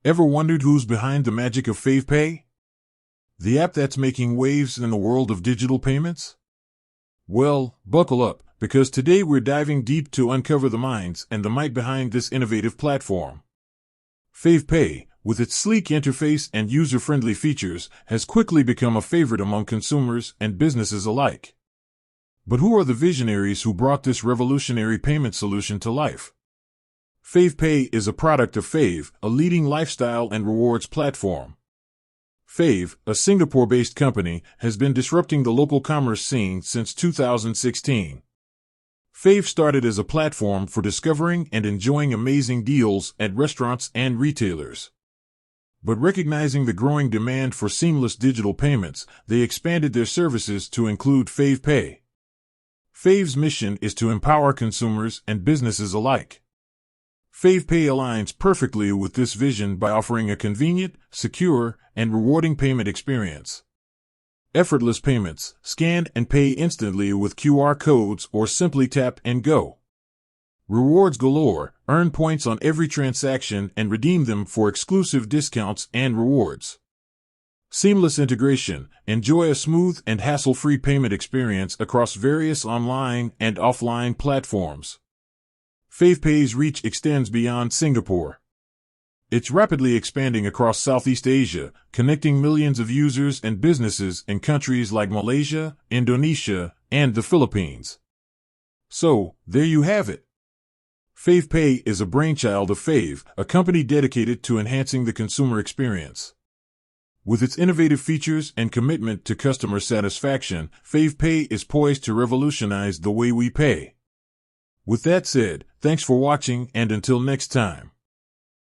Ever wondered who's behind the magic of favepay? The app that's making waves in the world of digital payments? Well, buckle up, because today we're diving deep to uncover the minds and the might behind this innovative platform. favepay, with its sleek interface and user-friendly features, has quickly become a favorite among consumers and businesses alike. But who are the visionaries who brought this revolutionary payment solution to life? favepay is a product of Fave, a leading lifestyle and rewards platform. Fave, a Singapore-based company, has been disrupting the local commerce scene since 2016. Fave started as a platform for discovering and enjoying amazing deals at restaurants and retailers. But recognizing the growing demand for seamless digital payments, they expanded their services to include favepay. Fave's mission is to empower consumers and businesses alike. favepay aligns perfectly with this vision by offering a convenient, secure, and rewarding payment experience. Effortless payments, scan and pay instantly with QR codes or simply tap and go. Rewards galore, earn points on every transaction and redeem them for exclusive discounts and rewards. Seamless integration, enjoy a smooth and hassle-free payment experience across various online and offline platforms. favepay's reach extends beyond Singapore. It's rapidly expanding across Southeast Asia, connecting millions of users and businesses in countries like Malaysia, Indonesia, and the Philippines. So, there you have it. favepay is a brainchild of Fave, a company dedicated to enhancing the consumer experience. With its innovative features and commitment to customer satisfaction, favepay is poised to revolutionize the way we pay. With that said, thanks for watching, and until next time.